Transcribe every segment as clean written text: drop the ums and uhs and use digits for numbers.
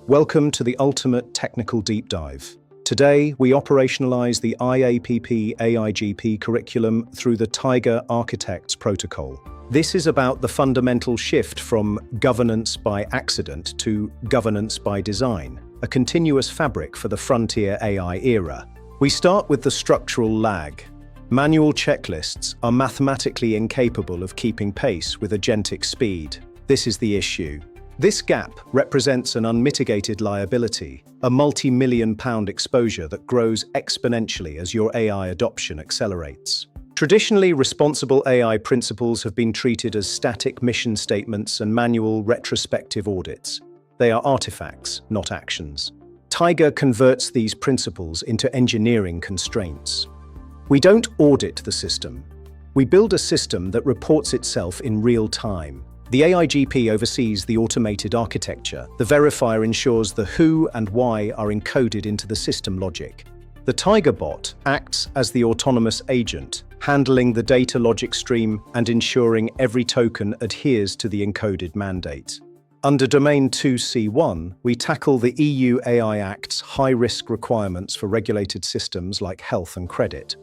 Welcome to the ultimate technical deep dive. Today, we operationalize the IAPP AIGP curriculum through the Tiger Architects Protocol. This is about the fundamental shift from governance by accident to governance by design, a continuous fabric for the frontier AI era. We start with the structural lag. Manual checklists are mathematically incapable of keeping pace with agentic speed. This is the issue. This gap represents an unmitigated liability, a multi-million-pound exposure that grows exponentially as your AI adoption accelerates. Traditionally, responsible AI principles have been treated as static mission statements and manual retrospective audits. They are artifacts, not actions. Tiger converts these principles into engineering constraints. We don't audit the system. We build a system that reports itself in real time. The AIGP oversees the automated architecture. The verifier ensures the who and why are encoded into the system logic. The Tiger bot acts as the autonomous agent, handling the data logic stream and ensuring every token adheres to the encoded mandate. Under Domain 2C1, we tackle the EU AI Act's high-risk requirements for regulated systems like health and credit.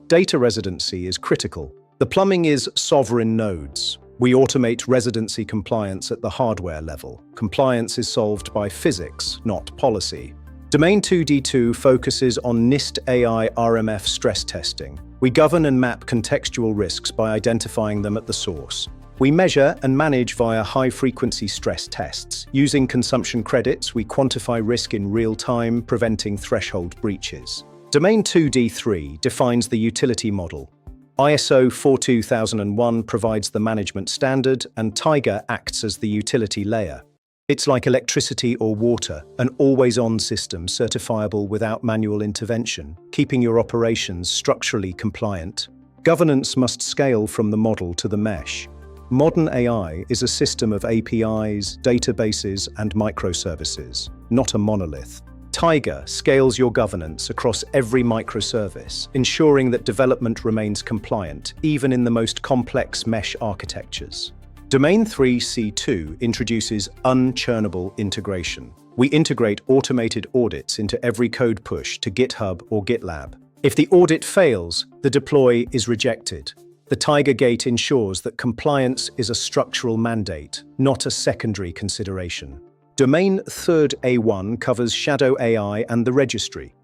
Data residency is critical. The plumbing is sovereign nodes. We automate residency compliance at the hardware level. Compliance is solved by physics, not policy. Domain 2D2 focuses on NIST AI RMF stress testing. We govern and map contextual risks by identifying them at the source. We measure and manage via high-frequency stress tests. Using consumption credits, we quantify risk in real time, preventing threshold breaches. Domain 2D3 defines the utility model. ISO 42001 provides the management standard, and Tiger acts as the utility layer. It's like electricity or water, an always-on system certifiable without manual intervention, keeping your operations structurally compliant. Governance must scale from the model to the mesh. Modern AI is a system of APIs, databases, and microservices, not a monolith. Tiger scales your governance across every microservice, ensuring that development remains compliant, even in the most complex mesh architectures. Domain 3C2 introduces unchurnable integration. We integrate automated audits into every code push to GitHub or GitLab. If the audit fails, the deploy is rejected. The Tiger Gate ensures that compliance is a structural mandate, not a secondary consideration. Domain 3A1 covers shadow AI and the registry.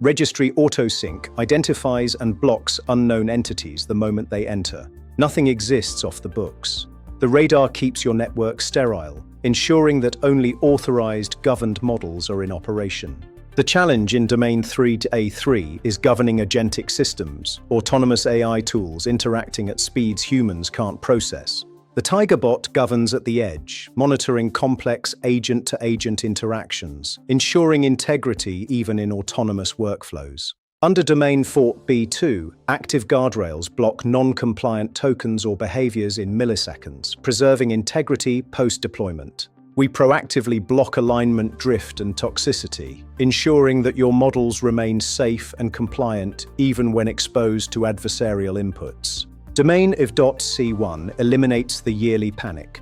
Registry autosync identifies and blocks unknown entities the moment they enter. Nothing exists off the books. The radar keeps your network sterile, ensuring that only authorized, governed models are in operation. The challenge in Domain 3A3 is governing agentic systems, autonomous AI tools interacting at speeds humans can't process. The Tiger bot governs at the edge, monitoring complex agent-to-agent interactions, ensuring integrity even in autonomous workflows. Under Domain 4B2, active guardrails block non-compliant tokens or behaviors in milliseconds, preserving integrity post-deployment. We proactively block alignment drift and toxicity, ensuring that your models remain safe and compliant even when exposed to adversarial inputs. Domain if.c1 eliminates the yearly panic.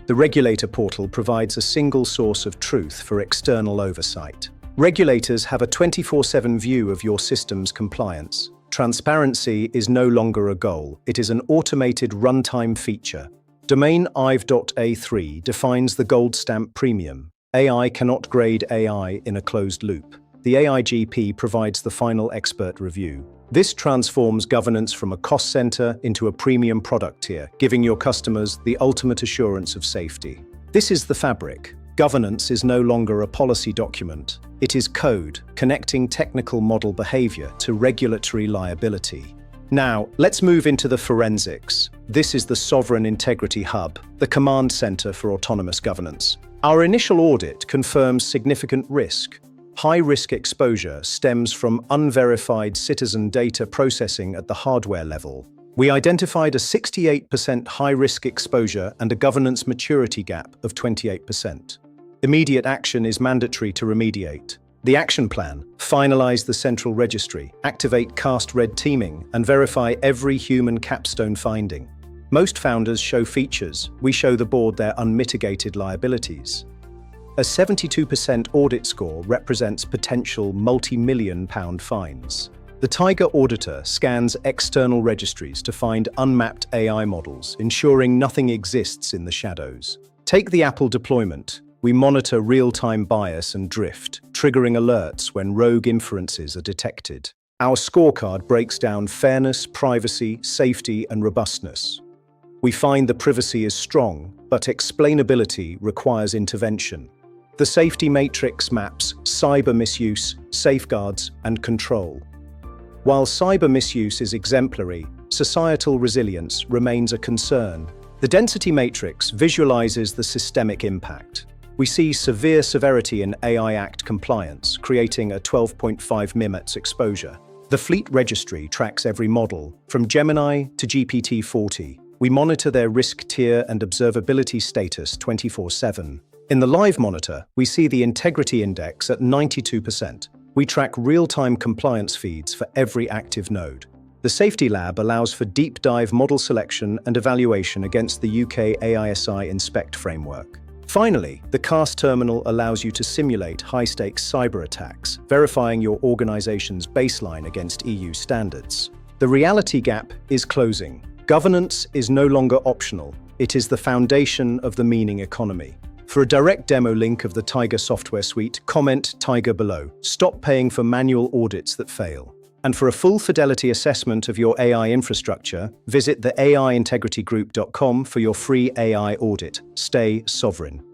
The regulator portal provides a single source of truth for external oversight. Regulators have a 24/7 view of your system's compliance. Transparency is no longer a goal, it is an automated runtime feature. Domain IAPP.A3 defines the gold stamp premium. AI cannot grade AI in a closed loop. The AIGP provides the final expert review. This transforms governance from a cost center into a premium product tier, giving your customers the ultimate assurance of safety. This is the fabric. Governance is no longer a policy document. It is code, connecting technical model behavior to regulatory liability. Now, let's move into the forensics. This is the Sovereign Integrity Hub, the command center for autonomous governance. Our initial audit confirms significant risk. High-risk exposure stems from unverified citizen data processing at the hardware level. We identified a 68% high-risk exposure and a governance maturity gap of 28%. Immediate action is mandatory to remediate. The action plan: finalize the central registry, activate cast red teaming, and verify every human capstone finding. Most founders show features. We show the board their unmitigated liabilities. A 72% audit score represents potential multi-million-pound fines. The Tiger auditor scans external registries to find unmapped AI models, ensuring nothing exists in the shadows. Take the Apple deployment. We monitor real-time bias and drift, triggering alerts when rogue inferences are detected. Our scorecard breaks down fairness, privacy, safety, and robustness. We find the privacy is strong, but explainability requires intervention. The safety matrix maps cyber misuse, safeguards, and control. While cyber misuse is exemplary, societal resilience remains a concern. The density matrix visualizes the systemic impact. We see severe severity in AI Act compliance, creating a 12.5 minutes exposure. The fleet registry tracks every model, from Gemini to GPT-40. We monitor their risk tier and observability status 24/7. In the live monitor, we see the integrity index at 92%. We track real-time compliance feeds for every active node. The Safety Lab allows for deep dive model selection and evaluation against the UK AISI Inspect framework. Finally, the CAST terminal allows you to simulate high-stakes cyber attacks, verifying your organization's baseline against EU standards. The reality gap is closing. Governance is no longer optional. It is the foundation of the meaning economy. For a direct demo link of the Tiger software suite, comment Tiger below. Stop paying for manual audits that fail. And for a full fidelity assessment of your AI infrastructure, visit the AIintegritygroup.com for your free AI audit. Stay sovereign.